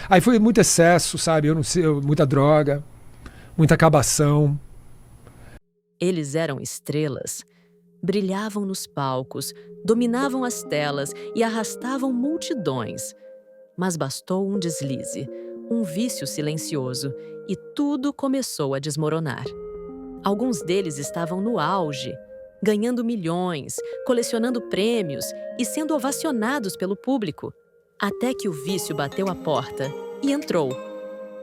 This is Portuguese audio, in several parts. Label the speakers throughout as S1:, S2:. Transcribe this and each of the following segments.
S1: Aí foi muito excesso, sabe? Eu não sei, muita droga, muita acabação.
S2: Eles eram estrelas. Brilhavam nos palcos, dominavam as telas e arrastavam multidões. Mas bastou um deslize, um vício silencioso, e tudo começou a desmoronar. Alguns deles estavam no auge, ganhando milhões, colecionando prêmios e sendo ovacionados pelo público, até que o vício bateu a porta e entrou.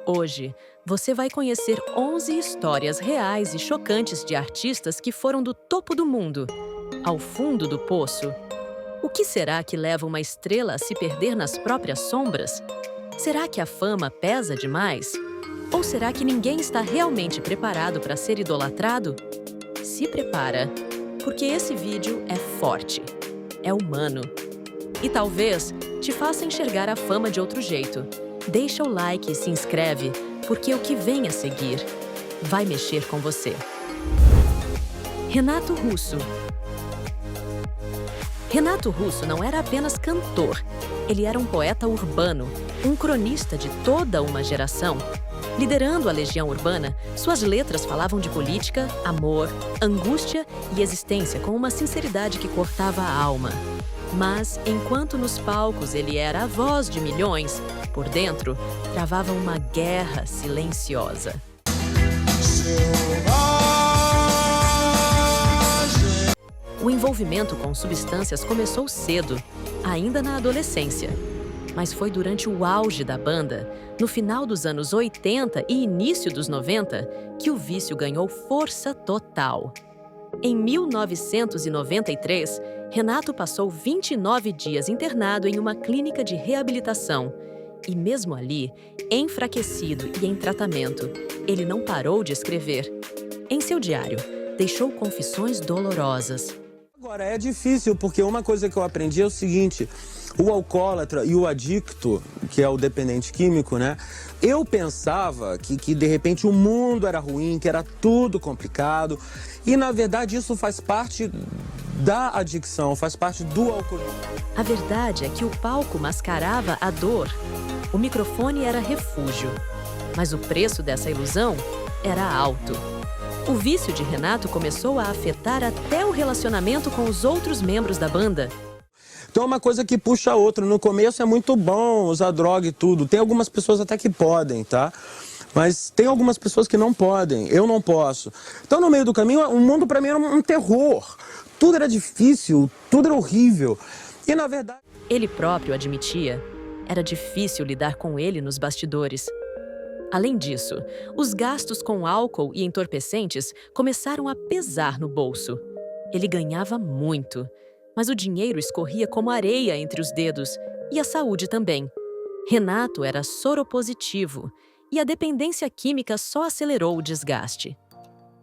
S2: Hoje, você vai conhecer 11 histórias reais e chocantes de artistas que foram do topo do mundo ao fundo do poço. O que será que leva uma estrela a se perder nas próprias sombras? Será que a fama pesa demais? Ou será que ninguém está realmente preparado para ser idolatrado? Se prepara, porque esse vídeo é forte, é humano e talvez te faça enxergar a fama de outro jeito. Deixa o like e se inscreve, porque o que vem a seguir vai mexer com você. Renato Russo. Renato Russo não era apenas cantor, ele era um poeta urbano, um cronista de toda uma geração. Liderando a Legião Urbana, suas letras falavam de política, amor, angústia e existência com uma sinceridade que cortava a alma. Mas, enquanto nos palcos ele era a voz de milhões, por dentro travava uma guerra silenciosa. O envolvimento com substâncias começou cedo, ainda na adolescência. Mas foi durante o auge da banda, no final dos anos 80 e início dos 90, que o vício ganhou força total. Em 1993, Renato passou 29 dias internado em uma clínica de reabilitação. E mesmo ali, enfraquecido e em tratamento, ele não parou de escrever. Em seu diário, deixou confissões dolorosas.
S3: Agora, é difícil, porque uma coisa que eu aprendi é o seguinte: o alcoólatra e o adicto, que é o dependente químico, né? Eu pensava que de repente o mundo era ruim, que era tudo complicado. E, na verdade, isso faz parte da adicção, faz parte do alcoolismo.
S2: A verdade é que o palco mascarava a dor. O microfone era refúgio. Mas o preço dessa ilusão era alto. O vício de Renato começou a afetar até o relacionamento com os outros membros da banda.
S3: Então é uma coisa que puxa a outra. No começo é muito bom usar droga e tudo. Tem algumas pessoas até que podem, tá? Mas tem algumas pessoas que não podem. Eu não posso. Então, no meio do caminho, o mundo pra mim era um terror. Tudo era difícil, tudo era horrível. E, na verdade...
S2: Ele próprio admitia, era difícil lidar com ele nos bastidores. Além disso, os gastos com álcool e entorpecentes começaram a pesar no bolso. Ele ganhava muito, mas o dinheiro escorria como areia entre os dedos, e a saúde também. Renato era soropositivo, e a dependência química só acelerou o desgaste.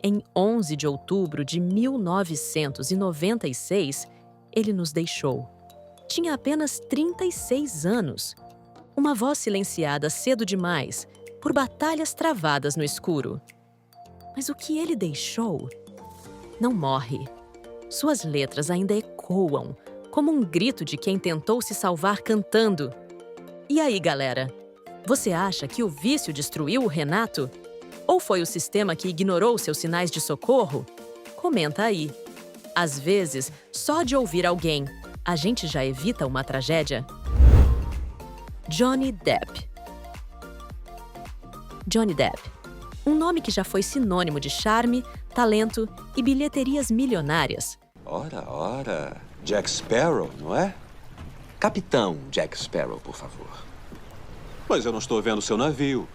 S2: Em 11 de outubro de 1996, ele nos deixou. Tinha apenas 36 anos. Uma voz silenciada cedo demais, por batalhas travadas no escuro. Mas o que ele deixou não morre. Suas letras ainda ecoam, como um grito de quem tentou se salvar cantando. E aí, galera? Você acha que o vício destruiu o Renato? Ou foi o sistema que ignorou seus sinais de socorro? Comenta aí. Às vezes, só de ouvir alguém, a gente já evita uma tragédia. Johnny Depp. Johnny Depp. Um nome que já foi sinônimo de charme, talento e bilheterias milionárias.
S4: Ora, Jack Sparrow, não é? Capitão Jack Sparrow, por favor. Mas eu não estou vendo seu navio.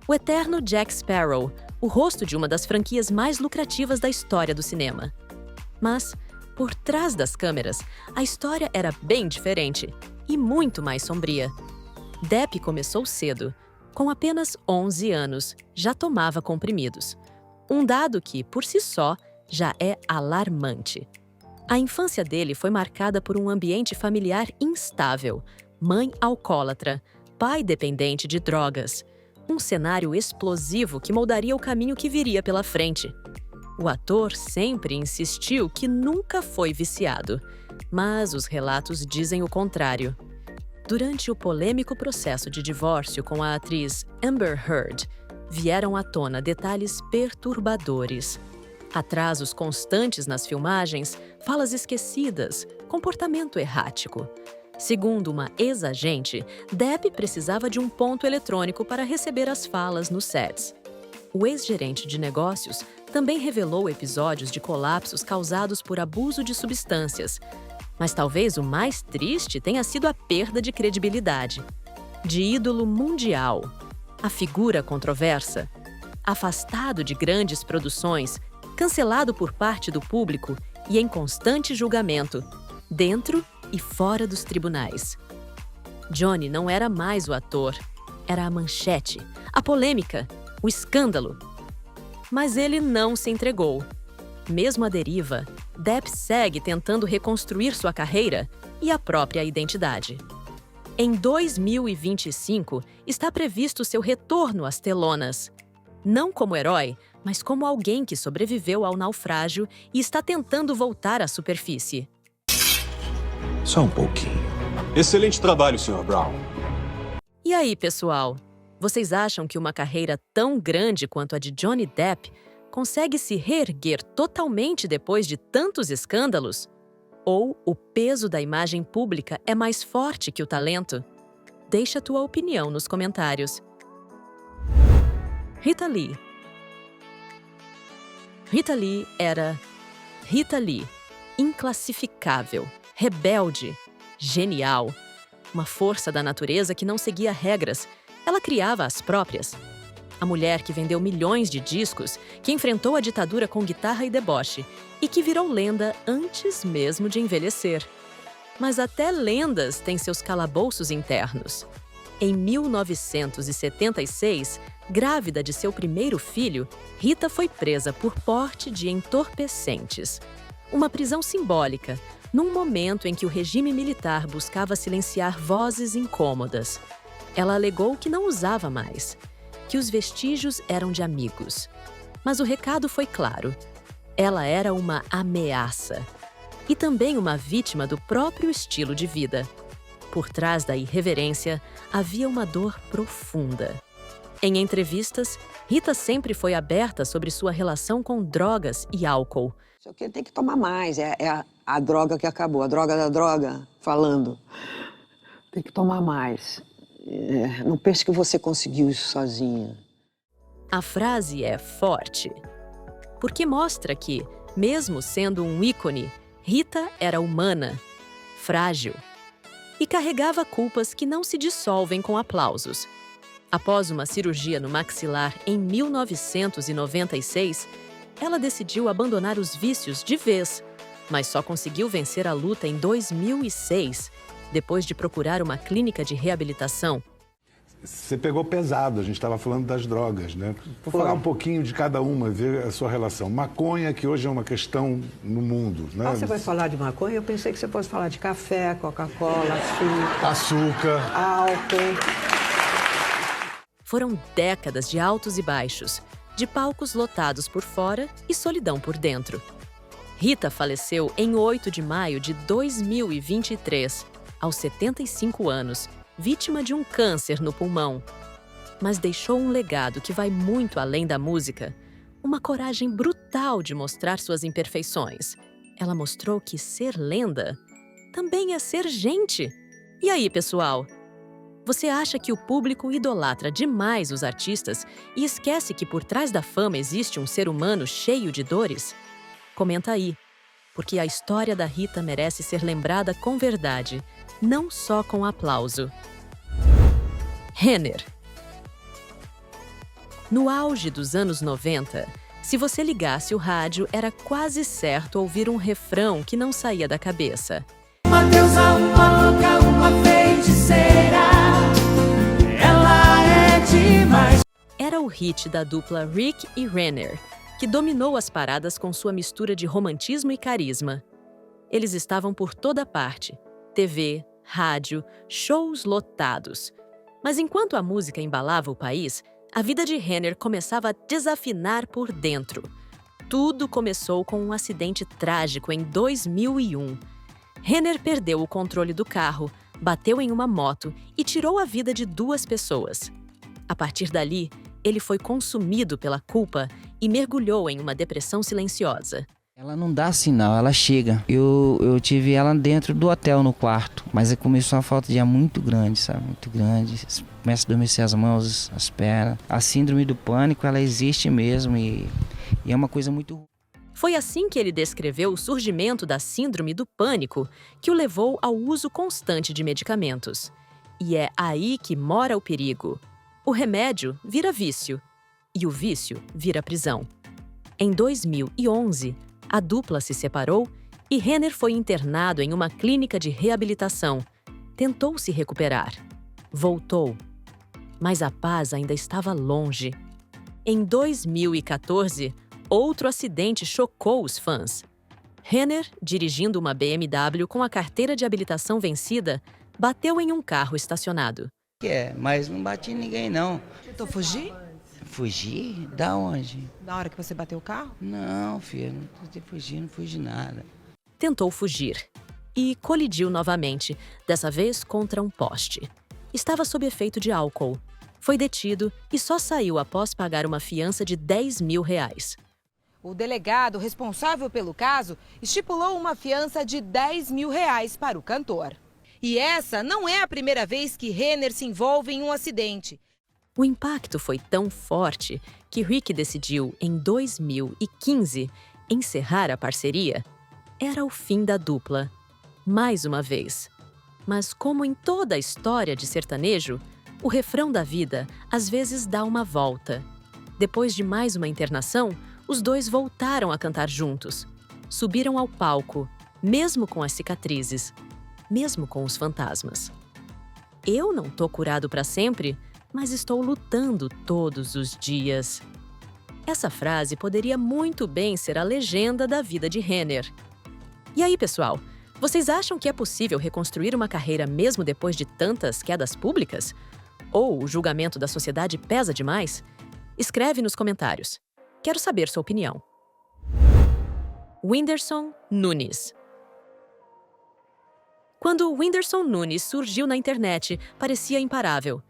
S2: O eterno Jack Sparrow, o rosto de uma das franquias mais lucrativas da história do cinema. Mas, por trás das câmeras, a história era bem diferente e muito mais sombria. Depp começou cedo. Com apenas 11 anos, já tomava comprimidos. Um dado que, por si só, já é alarmante. A infância dele foi marcada por um ambiente familiar instável, mãe alcoólatra, pai dependente de drogas. Um cenário explosivo que moldaria o caminho que viria pela frente. O ator sempre insistiu que nunca foi viciado, mas os relatos dizem o contrário. Durante o polêmico processo de divórcio com a atriz Amber Heard, vieram à tona detalhes perturbadores. Atrasos constantes nas filmagens, falas esquecidas, comportamento errático. Segundo uma ex-agente, Depp precisava de um ponto eletrônico para receber as falas nos sets. O ex-gerente de negócios também revelou episódios de colapsos causados por abuso de substâncias. Mas talvez o mais triste tenha sido a perda de credibilidade. De ídolo mundial, a figura controversa, afastado de grandes produções, cancelado por parte do público e em constante julgamento, dentro e fora dos tribunais. Johnny não era mais o ator, era a manchete, a polêmica, o escândalo. Mas ele não se entregou. Mesmo à deriva, Depp segue tentando reconstruir sua carreira e a própria identidade. Em 2025, está previsto seu retorno às telonas. Não como herói, mas como alguém que sobreviveu ao naufrágio e está tentando voltar à superfície.
S4: Só um pouquinho. Excelente trabalho, Sr. Brown.
S2: E aí, pessoal? Vocês acham que uma carreira tão grande quanto a de Johnny Depp consegue se reerguer totalmente depois de tantos escândalos? Ou o peso da imagem pública é mais forte que o talento? Deixa a tua opinião nos comentários. Rita Lee. Rita Lee era Rita Lee, inclassificável, rebelde, genial. Uma força da natureza que não seguia regras, ela criava as próprias. A mulher que vendeu milhões de discos, que enfrentou a ditadura com guitarra e deboche e que virou lenda antes mesmo de envelhecer. Mas até lendas têm seus calabouços internos. Em 1976, grávida de seu primeiro filho, Rita foi presa por porte de entorpecentes. Uma prisão simbólica, num momento em que o regime militar buscava silenciar vozes incômodas. Ela alegou que não usava mais, que os vestígios eram de amigos. Mas o recado foi claro. Ela era uma ameaça. E também uma vítima do próprio estilo de vida. Por trás da irreverência, havia uma dor profunda. Em entrevistas, Rita sempre foi aberta sobre sua relação com drogas e álcool.
S5: Isso aqui tem que tomar mais, é a droga que acabou, a droga da droga, falando. Tem que tomar mais. Não pense que você conseguiu isso sozinha.
S2: A frase é forte, porque mostra que, mesmo sendo um ícone, Rita era humana, frágil e carregava culpas que não se dissolvem com aplausos. Após uma cirurgia no maxilar em 1996, ela decidiu abandonar os vícios de vez, mas só conseguiu vencer a luta em 2006, depois de procurar uma clínica de reabilitação.
S6: Você pegou pesado, a gente estava falando das drogas, né? Vou falar um pouquinho de cada uma, ver a sua relação. Maconha, que hoje é uma questão no mundo, né?
S5: Você vai falar de maconha? Eu pensei que você fosse falar de café, Coca-Cola,
S6: açúcar,
S5: álcool.
S2: Foram décadas de altos e baixos, de palcos lotados por fora e solidão por dentro. Rita faleceu em 8 de maio de 2023, aos 75 anos, vítima de um câncer no pulmão. Mas deixou um legado que vai muito além da música, uma coragem brutal de mostrar suas imperfeições. Ela mostrou que ser lenda também é ser gente. E aí, pessoal? Você acha que o público idolatra demais os artistas e esquece que por trás da fama existe um ser humano cheio de dores? Comenta aí, porque a história da Rita merece ser lembrada com verdade, não só com aplauso. Renner. No auge dos anos 90, se você ligasse o rádio, era quase certo ouvir um refrão que não saía da cabeça.
S7: Uma deusa, uma louca, uma feiticeira, ela é demais.
S2: Era o hit da dupla Rick e Renner, que dominou as paradas com sua mistura de romantismo e carisma. Eles estavam por toda parte, TV, rádio, shows lotados. Mas enquanto a música embalava o país, a vida de Renner começava a desafinar por dentro. Tudo começou com um acidente trágico em 2001. Renner perdeu o controle do carro, bateu em uma moto e tirou a vida de 2 pessoas. A partir dali, ele foi consumido pela culpa e mergulhou em uma depressão silenciosa.
S8: Ela não dá sinal, ela chega. Eu tive ela dentro do hotel, no quarto. Mas aí começou uma falta de ar muito grande, sabe? Muito grande. Começa a adormecer as mãos, as pernas. A síndrome do pânico, ela existe mesmo e é uma coisa muito ruim.
S2: Foi assim que ele descreveu o surgimento da síndrome do pânico, que o levou ao uso constante de medicamentos. E é aí que mora o perigo. O remédio vira vício e o vício vira prisão. Em 2011, a dupla se separou e Renner foi internado em uma clínica de reabilitação. Tentou se recuperar. Voltou. Mas a paz ainda estava longe. Em 2014, outro acidente chocou os fãs. Renner, dirigindo uma BMW com a carteira de habilitação vencida, bateu em um carro estacionado.
S8: Mas não bati em ninguém, não.
S9: Tentou fugir?
S8: Fugir? Da onde?
S9: Na hora que você bateu o carro?
S8: Não, filha, não tentei fugir, não fugi nada.
S2: Tentou fugir e colidiu novamente, dessa vez contra um poste. Estava sob efeito de álcool. Foi detido e só saiu após pagar uma fiança de R$10 mil.
S9: O delegado responsável pelo caso estipulou uma fiança de R$10 mil para o cantor. E essa não é a primeira vez que Renner se envolve em um acidente.
S2: O impacto foi tão forte que Rick decidiu, em 2015, encerrar a parceria. Era o fim da dupla. Mais uma vez. Mas como em toda a história de sertanejo, o refrão da vida às vezes dá uma volta. Depois de mais uma internação, os dois voltaram a cantar juntos. Subiram ao palco, mesmo com as cicatrizes, mesmo com os fantasmas. Eu não tô curado para sempre, mas estou lutando todos os dias. Essa frase poderia muito bem ser a legenda da vida de Renner. E aí, pessoal, vocês acham que é possível reconstruir uma carreira mesmo depois de tantas quedas públicas? Ou o julgamento da sociedade pesa demais? Escreve nos comentários. Quero saber sua opinião. Whindersson Nunes. Quando Whindersson Nunes surgiu na internet, parecia imparável.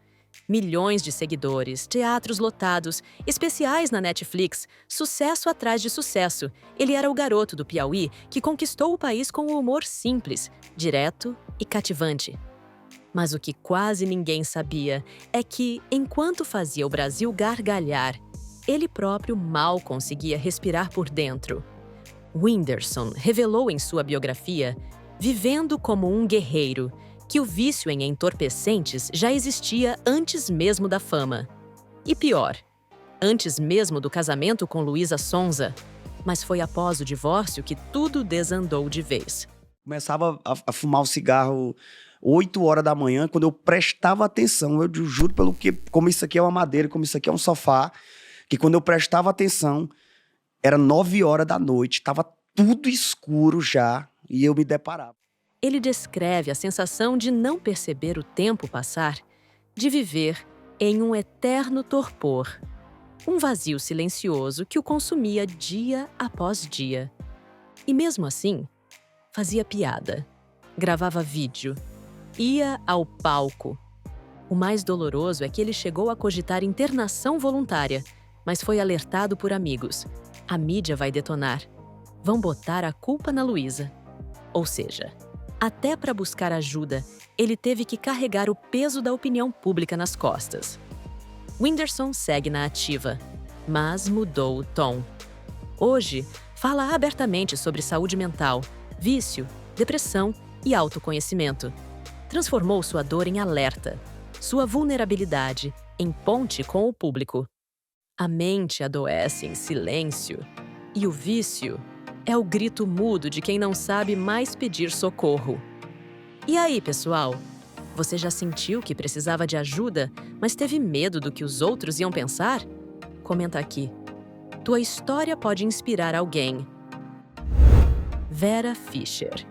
S2: Milhões de seguidores, teatros lotados, especiais na Netflix, sucesso atrás de sucesso. Ele era o garoto do Piauí que conquistou o país com um humor simples, direto e cativante. Mas o que quase ninguém sabia é que, enquanto fazia o Brasil gargalhar, ele próprio mal conseguia respirar por dentro. Whindersson revelou em sua biografia, vivendo como um guerreiro, que o vício em entorpecentes já existia antes mesmo da fama. E pior, antes mesmo do casamento com Luísa Sonza. Mas foi após o divórcio que tudo desandou de vez.
S10: Começava a fumar o cigarro 8 horas da manhã, quando eu prestava atenção, eu juro pelo que, como isso aqui é uma madeira, como isso aqui é um sofá, que quando eu prestava atenção, era 9 horas da noite, estava tudo escuro já, e eu me deparava.
S2: Ele descreve a sensação de não perceber o tempo passar, de viver em um eterno torpor. Um vazio silencioso que o consumia dia após dia. E mesmo assim, fazia piada, gravava vídeo, ia ao palco. O mais doloroso é que ele chegou a cogitar internação voluntária, mas foi alertado por amigos. A mídia vai detonar. Vão botar a culpa na Luísa. Ou seja, até para buscar ajuda, ele teve que carregar o peso da opinião pública nas costas. Whindersson segue na ativa, mas mudou o tom. Hoje, fala abertamente sobre saúde mental, vício, depressão e autoconhecimento. Transformou sua dor em alerta, sua vulnerabilidade em ponte com o público. A mente adoece em silêncio e o vício é o grito mudo de quem não sabe mais pedir socorro. E aí, pessoal? Você já sentiu que precisava de ajuda, mas teve medo do que os outros iam pensar? Comenta aqui. Tua história pode inspirar alguém. Vera Fischer.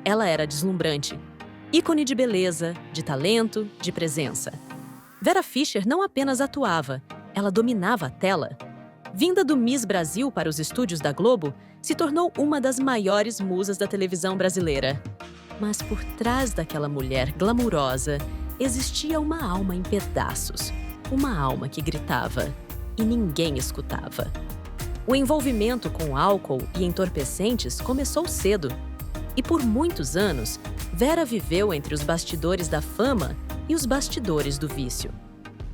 S2: Ela era deslumbrante, ícone de beleza, de talento, de presença. Vera Fischer não apenas atuava, ela dominava a tela. Vinda do Miss Brasil para os estúdios da Globo, se tornou uma das maiores musas da televisão brasileira. Mas por trás daquela mulher glamurosa existia uma alma em pedaços. Uma alma que gritava e ninguém escutava. O envolvimento com álcool e entorpecentes começou cedo. E por muitos anos, Vera viveu entre os bastidores da fama e os bastidores do vício.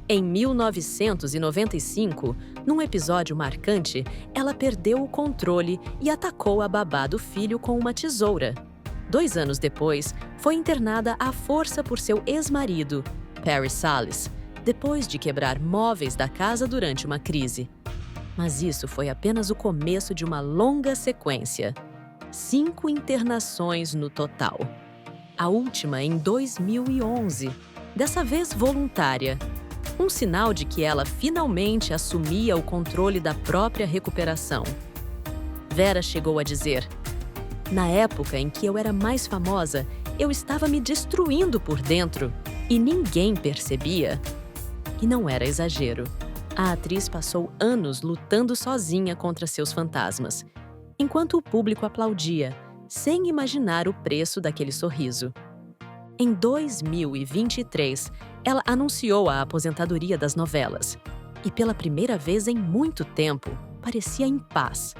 S2: Em 1995, num episódio marcante, ela perdeu o controle e atacou a babá do filho com uma tesoura. 2 anos depois, foi internada à força por seu ex-marido, Perry Salis, depois de quebrar móveis da casa durante uma crise. Mas isso foi apenas o começo de uma longa sequência. 5 internações no total. A última em 2011, dessa vez voluntária. Um sinal de que ela finalmente assumia o controle da própria recuperação. Vera chegou a dizer: "Na época em que eu era mais famosa, eu estava me destruindo por dentro e ninguém percebia." E não era exagero. A atriz passou anos lutando sozinha contra seus fantasmas, enquanto o público aplaudia, sem imaginar o preço daquele sorriso. Em 2023, ela anunciou a aposentadoria das novelas. E pela primeira vez em muito tempo, parecia em paz.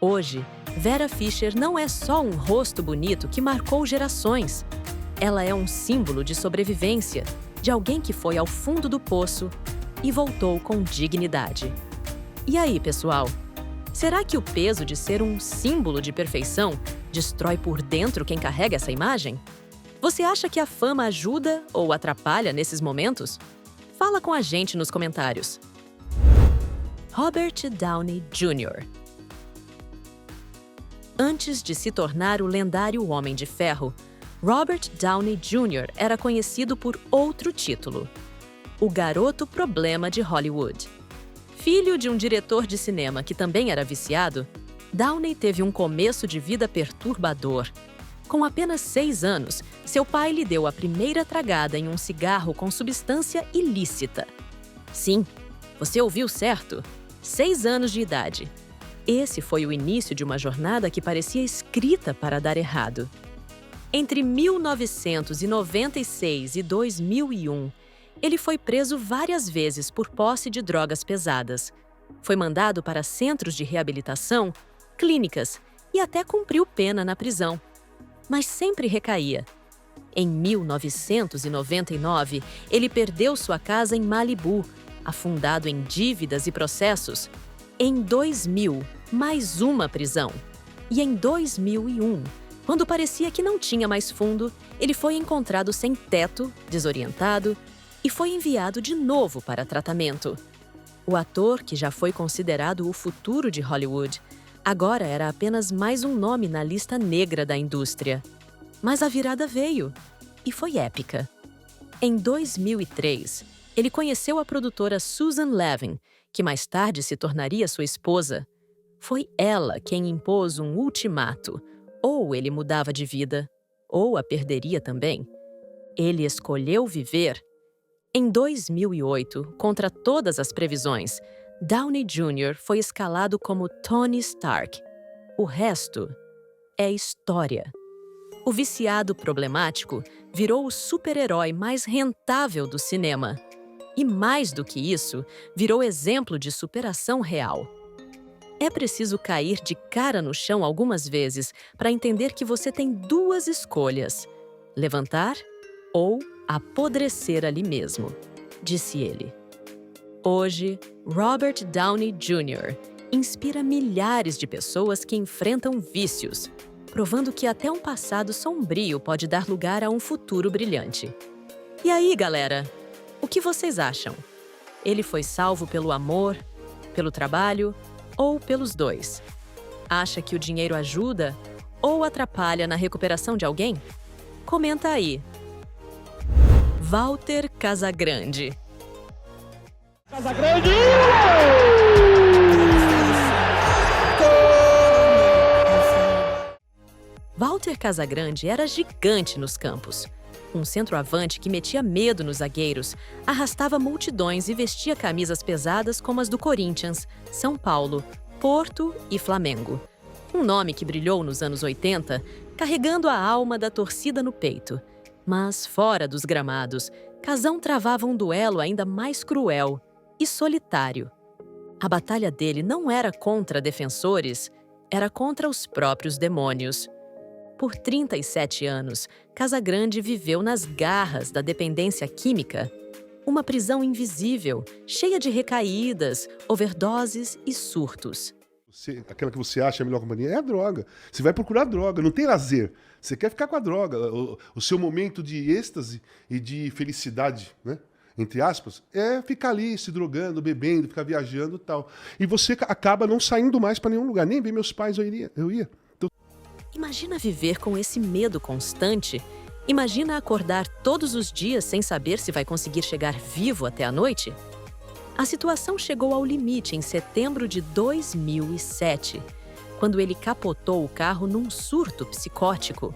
S2: Hoje, Vera Fischer não é só um rosto bonito que marcou gerações. Ela é um símbolo de sobrevivência, de alguém que foi ao fundo do poço e voltou com dignidade. E aí, pessoal? Será que o peso de ser um símbolo de perfeição destrói por dentro quem carrega essa imagem? Você acha que a fama ajuda ou atrapalha nesses momentos? Fala com a gente nos comentários. Robert Downey Jr. Antes de se tornar o lendário Homem de Ferro, Robert Downey Jr. era conhecido por outro título: o garoto problema de Hollywood. Filho de um diretor de cinema que também era viciado, Downey teve um começo de vida perturbador. Com apenas 6 anos, seu pai lhe deu a primeira tragada em um cigarro com substância ilícita. Sim, você ouviu certo. 6 anos de idade. Esse foi o início de uma jornada que parecia escrita para dar errado. Entre 1996 e 2001, ele foi preso várias vezes por posse de drogas pesadas. Foi mandado para centros de reabilitação, clínicas e até cumpriu pena na prisão. Mas sempre recaía. Em 1999, ele perdeu sua casa em Malibu, afundado em dívidas e processos. Em 2000, mais uma prisão. E em 2001, quando parecia que não tinha mais fundo, ele foi encontrado sem teto, desorientado, e foi enviado de novo para tratamento. O ator, que já foi considerado o futuro de Hollywood, agora era apenas mais um nome na lista negra da indústria. Mas a virada veio, e foi épica. Em 2003, ele conheceu a produtora Susan Levin, que mais tarde se tornaria sua esposa. Foi ela quem impôs um ultimato: ou ele mudava de vida, ou a perderia também. Ele escolheu viver. Em 2008, contra todas as previsões, Downey Jr. foi escalado como Tony Stark. O resto é história. O viciado problemático virou o super-herói mais rentável do cinema. E mais do que isso, virou exemplo de superação real. É preciso cair de cara no chão algumas vezes para entender que você tem 2 escolhas: levantar ou apodrecer ali mesmo, disse ele. Hoje, Robert Downey Jr. inspira milhares de pessoas que enfrentam vícios, provando que até um passado sombrio pode dar lugar a um futuro brilhante. E aí, galera? O que vocês acham? Ele foi salvo pelo amor, pelo trabalho ou pelos 2? Acha que o dinheiro ajuda ou atrapalha na recuperação de alguém? Comenta aí. Walter Casagrande.
S7: Casagrande!
S2: Walter Casagrande era gigante nos campos. Um centroavante que metia medo nos zagueiros, arrastava multidões e vestia camisas pesadas como as do Corinthians, São Paulo, Porto e Flamengo. Um nome que brilhou nos anos 80, carregando a alma da torcida no peito. Mas, fora dos gramados, Casão travava um duelo ainda mais cruel e solitário. A batalha dele não era contra defensores, era contra os próprios demônios. Por 37 anos, Casagrande viveu nas garras da dependência química. Uma prisão invisível, cheia de recaídas, overdoses e surtos.
S11: Aquela que você acha a melhor companhia é a droga. Você vai procurar droga, não tem lazer. Você quer ficar com a droga. O seu momento de êxtase e de felicidade, né? Entre aspas, é ficar ali se drogando, bebendo, ficar viajando e tal. E você acaba não saindo mais para nenhum lugar. Nem ver meus pais eu ia. Então...
S2: Imagina viver com esse medo constante. Imagina acordar todos os dias sem saber se vai conseguir chegar vivo até a noite. A situação chegou ao limite em setembro de 2007, quando ele capotou o carro num surto psicótico.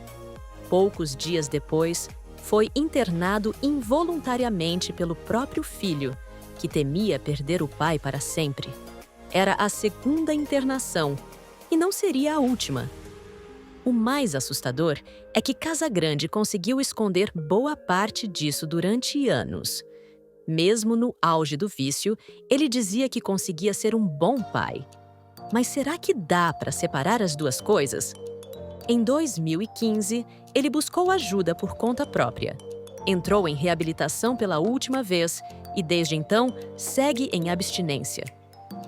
S2: Poucos dias depois, foi internado involuntariamente pelo próprio filho, que temia perder o pai para sempre. Era a segunda internação, e não seria a última. O mais assustador é que Casagrande conseguiu esconder boa parte disso durante anos. Mesmo no auge do vício, ele dizia que conseguia ser um bom pai. Mas será que dá para separar as duas coisas? Em 2015, ele buscou ajuda por conta própria. Entrou em reabilitação pela última vez e, desde então, segue em abstinência.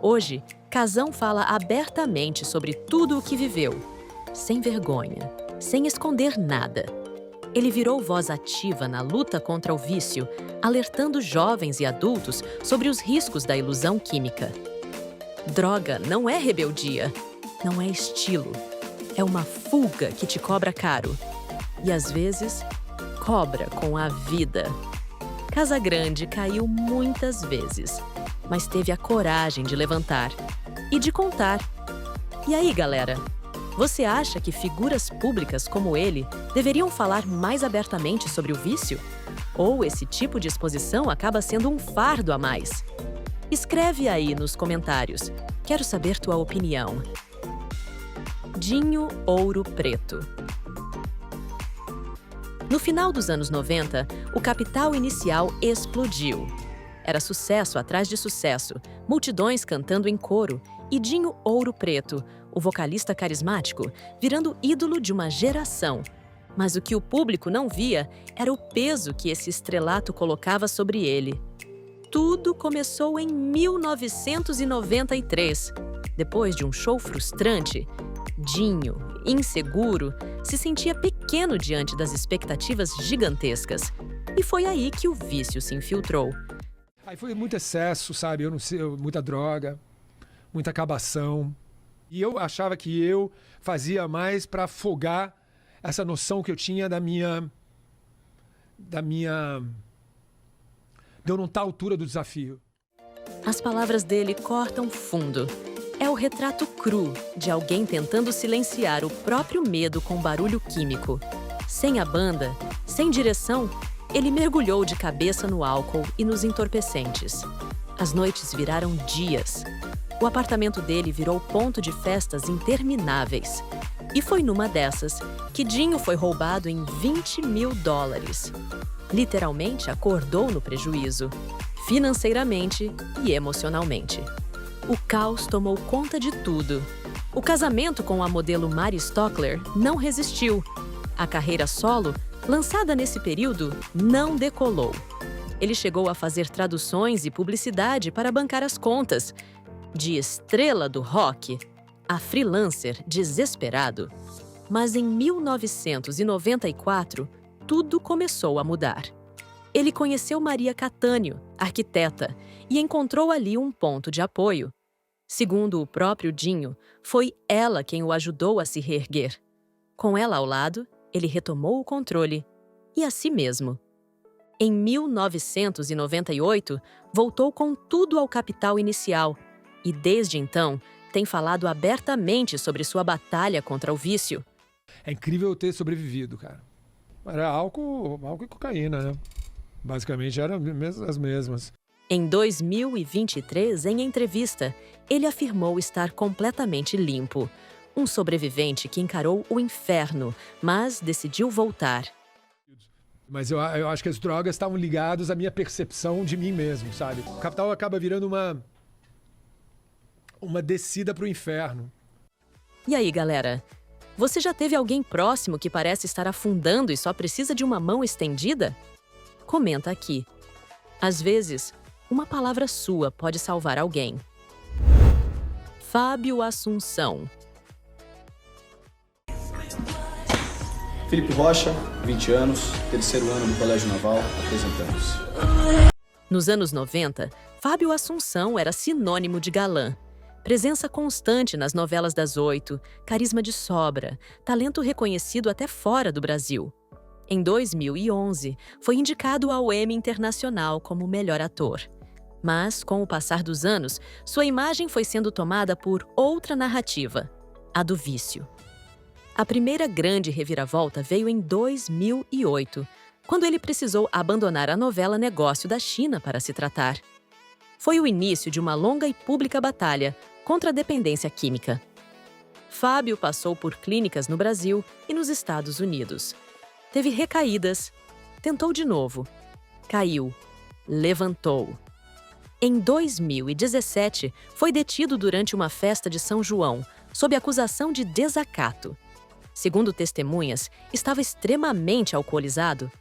S2: Hoje, Casão fala abertamente sobre tudo o que viveu, sem vergonha, sem esconder nada. Ele virou voz ativa na luta contra o vício, alertando jovens e adultos sobre os riscos da ilusão química. Droga não é rebeldia, não é estilo. É uma fuga que te cobra caro. E, às vezes, cobra com a vida. Casagrande caiu muitas vezes, mas teve a coragem de levantar e de contar. E aí, galera? Você acha que figuras públicas como ele deveriam falar mais abertamente sobre o vício? Ou esse tipo de exposição acaba sendo um fardo a mais? Escreve aí nos comentários. Quero saber tua opinião. Dinho Ouro Preto. No final dos anos 90, o Capital Inicial explodiu. Era sucesso atrás de sucesso, multidões cantando em coro e Dinho Ouro Preto, o vocalista carismático, virando ídolo de uma geração. Mas o que o público não via era o peso que esse estrelato colocava sobre ele. Tudo começou em 1993. Depois de um show frustrante, Dinho, inseguro, se sentia pequeno diante das expectativas gigantescas. E foi aí que o vício se infiltrou.
S1: Aí foi muito excesso, sabe? Eu não sei, muita droga, muita acabação. E eu achava que eu fazia mais para afogar essa noção que eu tinha de eu não estar à altura do desafio.
S2: As palavras dele cortam fundo. É o retrato cru de alguém tentando silenciar o próprio medo com barulho químico. Sem a banda, sem direção, ele mergulhou de cabeça no álcool e nos entorpecentes. As noites viraram dias. O apartamento dele virou ponto de festas intermináveis. E foi numa dessas que Dinho foi roubado em $20 mil. Literalmente acordou no prejuízo, financeiramente e emocionalmente. O caos tomou conta de tudo. O casamento com a modelo Mari Stockler não resistiu. A carreira solo, lançada nesse período, não decolou. Ele chegou a fazer traduções e publicidade para bancar as contas. De estrela do rock a freelancer desesperado. Mas em 1994, tudo começou a mudar. Ele conheceu Maria Catânio, arquiteta, e encontrou ali um ponto de apoio. Segundo o próprio Dinho, foi ela quem o ajudou a se reerguer. Com ela ao lado, ele retomou o controle e a si mesmo. Em 1998, voltou com tudo ao Capital Inicial e, desde então, tem falado abertamente sobre sua batalha contra o vício.
S1: É incrível eu ter sobrevivido, cara. Era álcool e cocaína, né? Basicamente eram as mesmas.
S2: Em 2023, em entrevista, ele afirmou estar completamente limpo. Um sobrevivente que encarou o inferno, mas decidiu voltar.
S1: Mas eu acho que as drogas estavam ligadas à minha percepção de mim mesmo, sabe? O Capital acaba virando uma descida pro inferno.
S2: E aí, galera? Você já teve alguém próximo que parece estar afundando e só precisa de uma mão estendida? Comenta aqui. Às vezes, uma palavra sua pode salvar alguém. Fábio Assunção.
S12: Felipe Rocha, 20 anos, terceiro ano no Colégio Naval, apresentamos.
S2: Nos anos 90, Fábio Assunção era sinônimo de galã. Presença constante nas novelas das 8, carisma de sobra, talento reconhecido até fora do Brasil. Em 2011, foi indicado ao Emmy Internacional como melhor ator. Mas, com o passar dos anos, sua imagem foi sendo tomada por outra narrativa, a do vício. A primeira grande reviravolta veio em 2008, quando ele precisou abandonar a novela Negócio da China para se tratar. Foi o início de uma longa e pública batalha contra a dependência química. Fábio passou por clínicas no Brasil e nos Estados Unidos. Teve recaídas, tentou de novo, caiu, levantou. Em 2017, foi detido durante uma festa de São João, sob acusação de desacato. Segundo testemunhas, estava extremamente alcoolizado.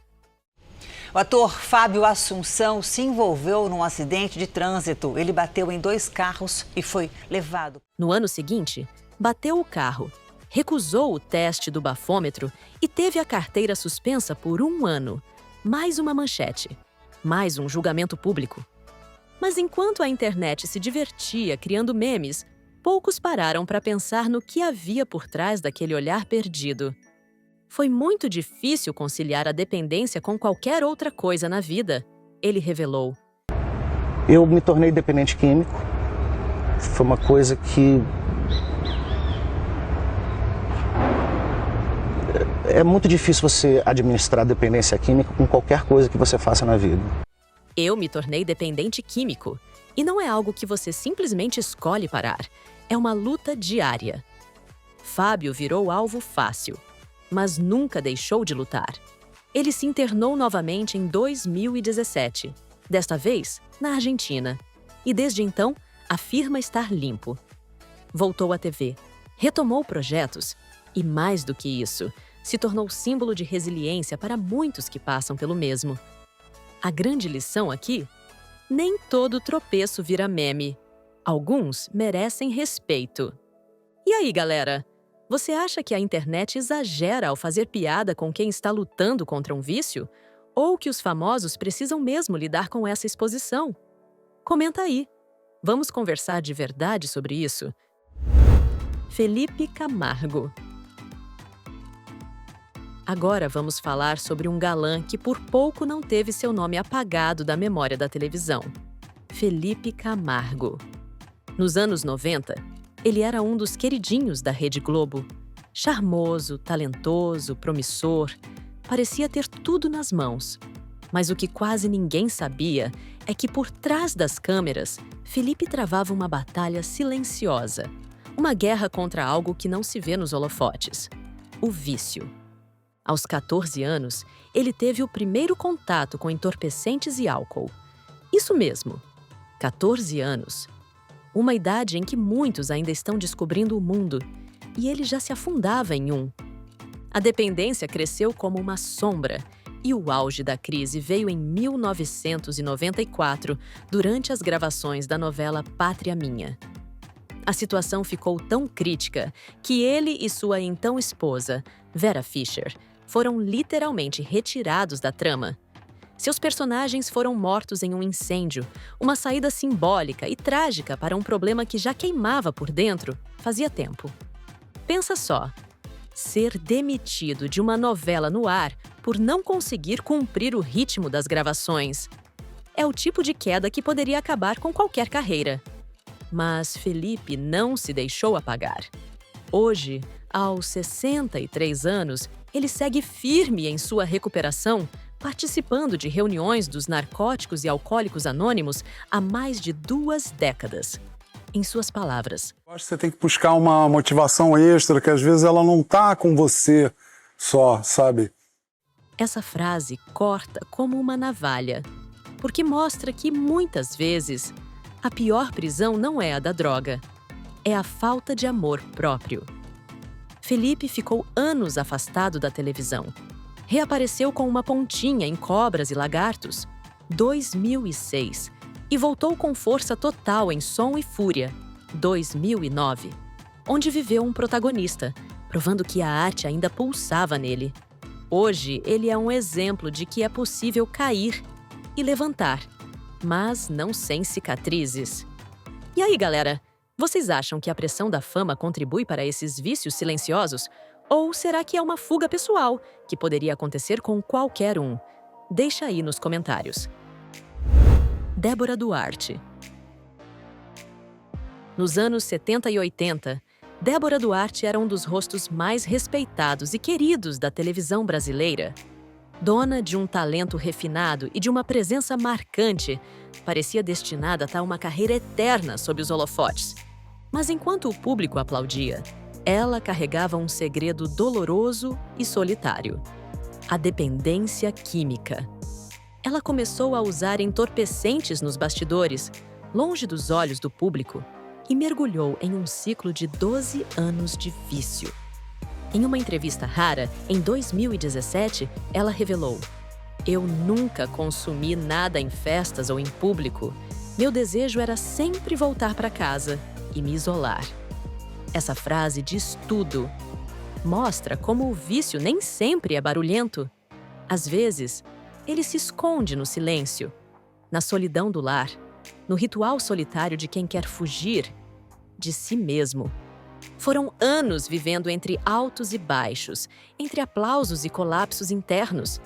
S13: O ator Fábio Assunção se envolveu num acidente de trânsito. Ele bateu em 2 carros e foi levado.
S2: No ano seguinte, bateu o carro, recusou o teste do bafômetro e teve a carteira suspensa por 1 ano. Mais uma manchete, mais um julgamento público. Mas enquanto a internet se divertia criando memes, poucos pararam para pensar no que havia por trás daquele olhar perdido. Foi muito difícil conciliar a dependência com qualquer outra coisa na vida, ele revelou.
S14: Eu me tornei dependente químico. Foi uma coisa que é muito difícil você administrar dependência química com qualquer coisa que você faça na vida.
S2: Eu me tornei dependente químico. E não é algo que você simplesmente escolhe parar. É uma luta diária. Fábio virou alvo fácil, mas nunca deixou de lutar. Ele se internou novamente em 2017, desta vez na Argentina. E desde então, afirma estar limpo. Voltou à TV, retomou projetos e, mais do que isso, se tornou símbolo de resiliência para muitos que passam pelo mesmo. A grande lição aqui? Nem todo tropeço vira meme. Alguns merecem respeito. E aí, galera? Você acha que a internet exagera ao fazer piada com quem está lutando contra um vício? Ou que os famosos precisam mesmo lidar com essa exposição? Comenta aí. Vamos conversar de verdade sobre isso? Felipe Camargo. Agora vamos falar sobre um galã que por pouco não teve seu nome apagado da memória da televisão. Felipe Camargo. Nos anos 90, ele era um dos queridinhos da Rede Globo. Charmoso, talentoso, promissor, parecia ter tudo nas mãos. Mas o que quase ninguém sabia é que por trás das câmeras, Felipe travava uma batalha silenciosa. Uma guerra contra algo que não se vê nos holofotes: o vício. Aos 14 anos, ele teve o primeiro contato com entorpecentes e álcool. Isso mesmo, 14 anos. Uma idade em que muitos ainda estão descobrindo o mundo, e ele já se afundava em um. A dependência cresceu como uma sombra, e o auge da crise veio em 1994, durante as gravações da novela Pátria Minha. A situação ficou tão crítica que ele e sua então esposa, Vera Fischer, foram literalmente retirados da trama. Seus personagens foram mortos em um incêndio, uma saída simbólica e trágica para um problema que já queimava por dentro fazia tempo. Pensa só, ser demitido de uma novela no ar por não conseguir cumprir o ritmo das gravações. É o tipo de queda que poderia acabar com qualquer carreira. Mas Felipe não se deixou apagar. Hoje, aos 63 anos, ele segue firme em sua recuperação, participando de reuniões dos Narcóticos e Alcoólicos Anônimos há mais de 2 décadas. Em suas palavras.
S15: Eu acho que você tem que buscar uma motivação extra, que às vezes ela não tá com você só, sabe?
S2: Essa frase corta como uma navalha, porque mostra que, muitas vezes, a pior prisão não é a da droga, é a falta de amor próprio. Felipe ficou anos afastado da televisão. Reapareceu com uma pontinha em Cobras e Lagartos, 2006, e voltou com força total em Som e Fúria, 2009, onde viveu um protagonista, provando que a arte ainda pulsava nele. Hoje, ele é um exemplo de que é possível cair e levantar, mas não sem cicatrizes. E aí, galera? Vocês acham que a pressão da fama contribui para esses vícios silenciosos? Ou será que é uma fuga pessoal, que poderia acontecer com qualquer um? Deixa aí nos comentários. Débora Duarte. Nos anos 70 e 80, Débora Duarte era um dos rostos mais respeitados e queridos da televisão brasileira. Dona de um talento refinado e de uma presença marcante, parecia destinada a tal uma carreira eterna sob os holofotes. Mas enquanto o público aplaudia, ela carregava um segredo doloroso e solitário: a dependência química. Ela começou a usar entorpecentes nos bastidores, longe dos olhos do público, e mergulhou em um ciclo de 12 anos de vício. Em uma entrevista rara, em 2017, ela revelou: "Eu nunca consumi nada em festas ou em público. Meu desejo era sempre voltar para casa e me isolar." Essa frase diz tudo. Mostra como o vício nem sempre é barulhento. Às vezes, ele se esconde no silêncio, na solidão do lar, no ritual solitário de quem quer fugir de si mesmo. Foram anos vivendo entre altos e baixos, entre aplausos e colapsos internos,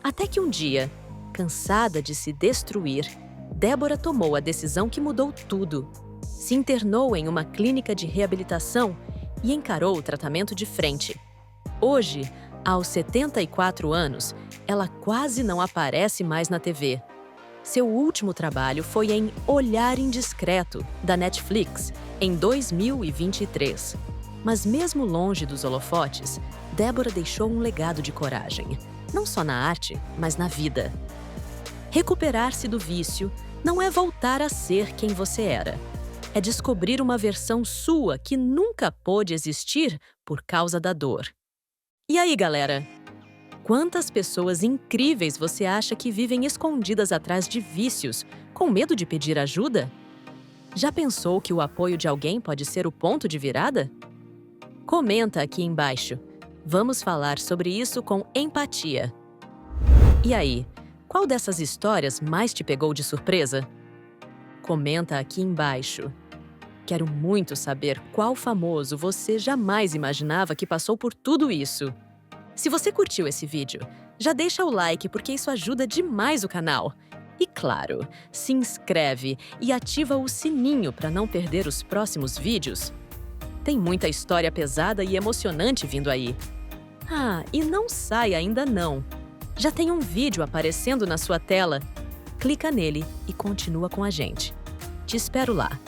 S2: até que um dia, cansada de se destruir, Débora tomou a decisão que mudou tudo. Se internou em uma clínica de reabilitação e encarou o tratamento de frente. Hoje, aos 74 anos, ela quase não aparece mais na TV. Seu último trabalho foi em Olhar Indiscreto, da Netflix, em 2023. Mas mesmo longe dos holofotes, Débora deixou um legado de coragem, não só na arte, mas na vida. Recuperar-se do vício não é voltar a ser quem você era. É descobrir uma versão sua que nunca pôde existir por causa da dor. E aí, galera? Quantas pessoas incríveis você acha que vivem escondidas atrás de vícios, com medo de pedir ajuda? Já pensou que o apoio de alguém pode ser o ponto de virada? Comenta aqui embaixo. Vamos falar sobre isso com empatia. E aí, qual dessas histórias mais te pegou de surpresa? Comenta aqui embaixo. Quero muito saber qual famoso você jamais imaginava que passou por tudo isso. Se você curtiu esse vídeo, já deixa o like porque isso ajuda demais o canal. E claro, se inscreve e ativa o sininho para não perder os próximos vídeos. Tem muita história pesada e emocionante vindo aí. Ah, e não sai ainda não. Já tem um vídeo aparecendo na sua tela. Clica nele e continua com a gente. Te espero lá.